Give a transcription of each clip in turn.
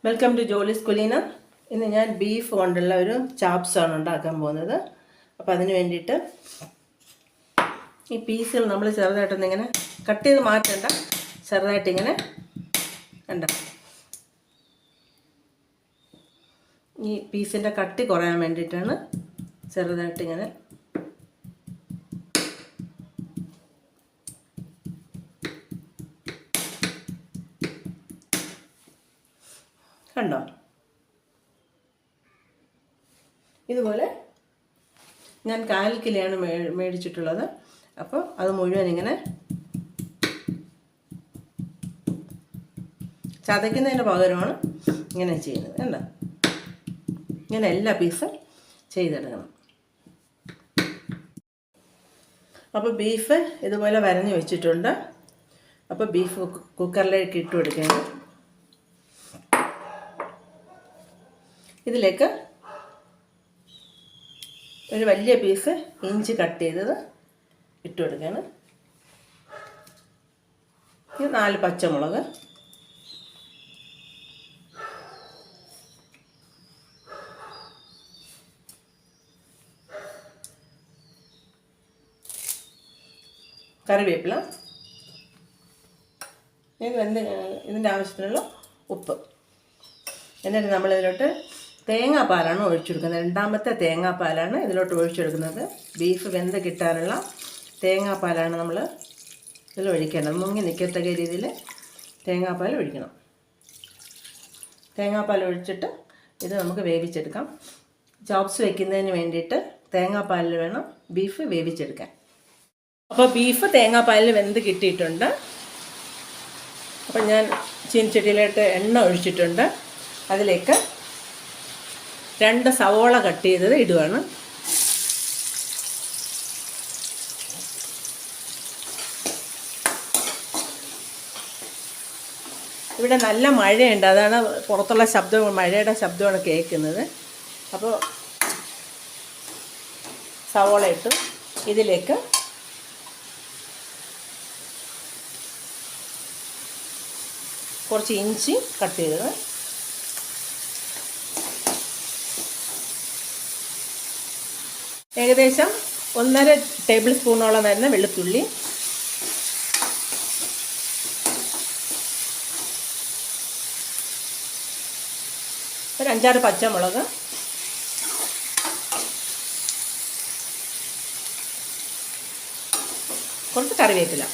Welcome to ജോലീസ് കുലീന. ഇന്ന് ഞാൻ beef കൊണ്ടുള്ള ഒരു ചാപ്സാണ് ഉണ്ടാക്കാൻ പോകുന്നത്. അപ്പോൾ അതിന് വേണ്ടിയിട്ട് ഈ പീസുകൾ നമ്മൾ ചെറുതായിട്ടൊന്നിങ്ങനെ കട്ട് ചെയ്ത് മാറ്റണ്ട, ചെറുതായിട്ടിങ്ങനെ കണ്ട ഈ പീസിൻ്റെ കട്ടി കുറയാൻ വേണ്ടിയിട്ടാണ് ചെറുതായിട്ടിങ്ങനെ കണ്ടോ. ഇതുപോലെ ഞാൻ 1/4 കിലോയാണ് മേടിച്ചിട്ടുള്ളത്. അപ്പോൾ അത് മുഴുവൻ ഇങ്ങനെ ചതയ്ക്കുന്നതിന് പകരമാണ് ഇങ്ങനെ ചെയ്യുന്നത്. കണ്ടോ, ഇങ്ങനെ എല്ലാ പീസും ചെയ്തെടുക്കണം. അപ്പോൾ ബീഫ് ഇതുപോലെ വരഞ്ഞ് വെച്ചിട്ടുണ്ട്. അപ്പോൾ ബീഫ് കുക്കറിലേക്ക് ഇട്ട് കൊടുക്കണം. ഇതിലേക്ക് ഒരു വലിയ പീസ് ഇഞ്ചി കട്ട് ചെയ്തത് ഇട്ട് കൊടുക്കുകയാണ്. 4 പച്ചമുളക്, കറിവേപ്പില, ഇതിൻ്റെ ആവശ്യത്തിനുള്ള ഉപ്പ്. എന്നിട്ട് നമ്മളിതിലോട്ട് തേങ്ങാപ്പാലാണ് ഒഴിച്ചെടുക്കുന്നത്. രണ്ടാമത്തെ തേങ്ങാപ്പാലാണ് ഇതിലോട്ട് ഒഴിച്ചെടുക്കുന്നത്. ബീഫ് വെന്ത് കിട്ടാനുള്ള തേങ്ങാപ്പാലാണ് നമ്മൾ ഇതിൽ ഒഴിക്കേണ്ടത്. മുങ്ങി നിൽക്കത്തക്ക രീതിയിൽ തേങ്ങാപ്പാൽ ഒഴിക്കണം. തേങ്ങാപ്പാൽ ഒഴിച്ചിട്ട് ഇത് നമുക്ക് വേവിച്ചെടുക്കാം. ചോപ്സ് വയ്ക്കുന്നതിന് വേണ്ടിയിട്ട് തേങ്ങാപ്പാലിൽ വേണം ബീഫ് വേവിച്ചെടുക്കാൻ. അപ്പോൾ ബീഫ് തേങ്ങാപ്പാലിൽ വെന്ത് കിട്ടിയിട്ടുണ്ട്. അപ്പം ഞാൻ ചീനച്ചട്ടിയിലോട്ട് എണ്ണ ഒഴിച്ചിട്ടുണ്ട്. അതിലേക്ക് 2 സവോള കട്ട് ചെയ്തത് ഇടുകയാണ്. ഇവിടെ നല്ല മഴയുണ്ട്, അതാണ് പുറത്തുള്ള ശബ്ദം, മഴയുടെ ശബ്ദമാണ് കേൾക്കുന്നത്. അപ്പോൾ സവോള ഇട്ടു. ഇതിലേക്ക് കുറച്ച് ഇഞ്ചി കട്ട് ചെയ്തത്, ഏകദേശം 1.5 ടേബിൾ സ്പൂണോളം വരുന്ന വെളുത്തുള്ളി, ഒരു 5-6 പച്ചമുളക്, കുറച്ച് കറിവേപ്പില.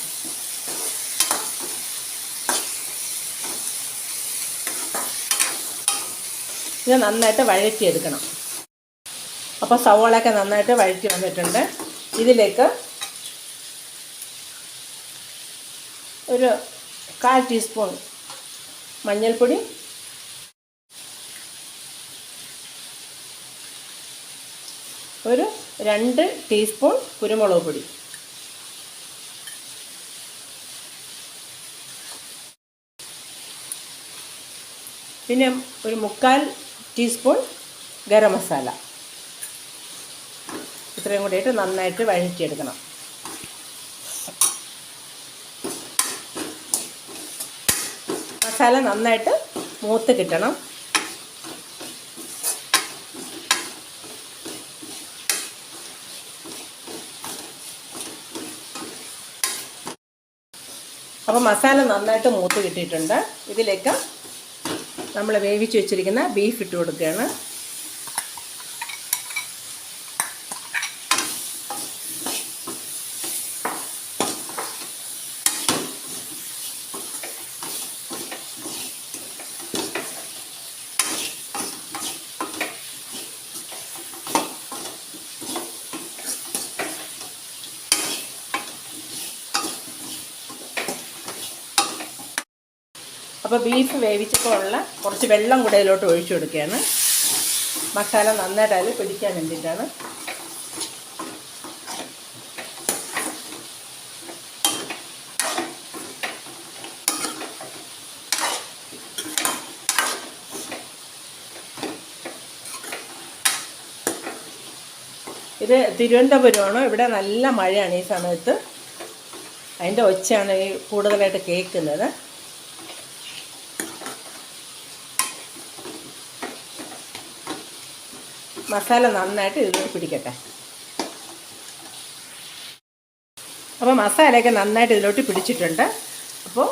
ഇത് നന്നായിട്ട് വഴറ്റിയെടുക്കണം. അപ്പോൾ സവോളയൊക്കെ നന്നായിട്ട് വഴറ്റി വന്നിട്ടുണ്ട്. ഇതിലേക്ക് ഒരു 1/4 ടീസ്പൂൺ മഞ്ഞൾപ്പൊടി, ഒരു 2 ടീസ്പൂൺ കുരുമുളക് പൊടി, പിന്നെ ഒരു 1/4 ടീസ്പൂൺ ഗരം മസാല. ഇത്രയും കൂടിയിട്ട് നന്നായിട്ട് വഴറ്റിയെടുക്കണം. മസാല നന്നായിട്ട് മൂത്ത് കിട്ടണം. അപ്പോൾ മസാല നന്നായിട്ട് മൂത്ത് കിട്ടിയിട്ടുണ്ട്. ഇതിലേക്ക് നമ്മൾ വേവിച്ച് വെച്ചിരിക്കുന്ന ബീഫ് ഇട്ട് കൊടുക്കുകയാണ്. അപ്പോൾ ബീഫ് വേവിച്ചപ്പോൾ ഉള്ള കുറച്ച് വെള്ളം കൂടെ ഇതിലോട്ട് ഒഴിച്ചു കൊടുക്കുകയാണ്. മസാല നന്നായിട്ട് അതിൽ പിടിക്കാൻ വേണ്ടിയിട്ടാണ്. ഇത് തിരുവനന്തപുരമാണ്. ഇവിടെ നല്ല മഴയാണ് ഈ സമയത്ത്. അതിൻ്റെ ഒച്ചയാണ് ഈ കൂടുതലായിട്ട് കേൾക്കുന്നത്. മസാല നന്നായിട്ട് ഇതിലോട്ട് പിടിക്കട്ടെ. അപ്പോൾ മസാലയൊക്കെ നന്നായിട്ട് ഇതിലോട്ട് പിടിച്ചിട്ടുണ്ട്. അപ്പോൾ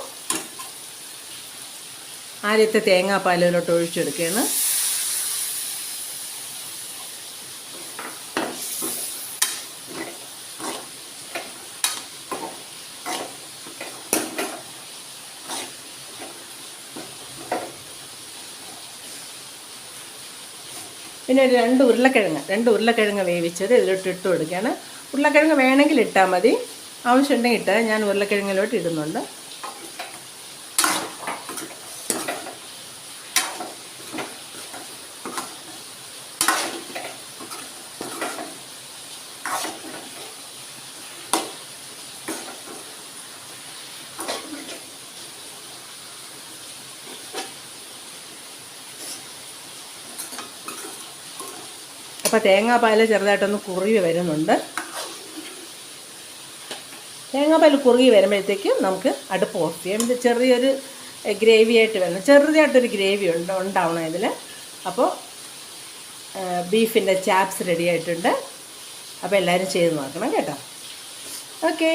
ആദ്യത്തെ തേങ്ങാപ്പാൽ ഇതിലോട്ട് ഒഴിച്ചെടുക്കുകയാണ്. പിന്നെ ഒരു 2 ഉരുളക്കിഴങ്ങ് വേവിച്ചത് ഇതിലോട്ട് ഇട്ട് കൊടുക്കുകയാണ്. ഉരുളക്കിഴങ്ങ് വേണമെങ്കിൽ ഇട്ടാൽ മതി, ആവശ്യമുണ്ടെങ്കിൽ ഇട്ടാൽ. ഞാൻ ഉരുളക്കിഴങ്ങിലോട്ട് ഇടുന്നുണ്ട്. അപ്പോൾ തേങ്ങാപ്പാൽ ചെറുതായിട്ടൊന്ന് കുറുകി വരുന്നുണ്ട്. തേങ്ങാപ്പാൽ കുറുകി വരുമ്പോഴത്തേക്കും നമുക്ക് അടുപ്പ് ഓഫ് ചെയ്യാം. ഇത് ചെറിയൊരു ഗ്രേവി ആയിട്ട് വരണം, ചെറുതായിട്ടൊരു ഗ്രേവി ഉണ്ടാവണം ഇതിൽ. അപ്പോൾ ബീഫിൻ്റെ ചാപ്സ് റെഡി ആയിട്ടുണ്ട്. അപ്പോൾ എല്ലാവരും ചെയ്ത് നോക്കണം കേട്ടോ. ഓക്കേ.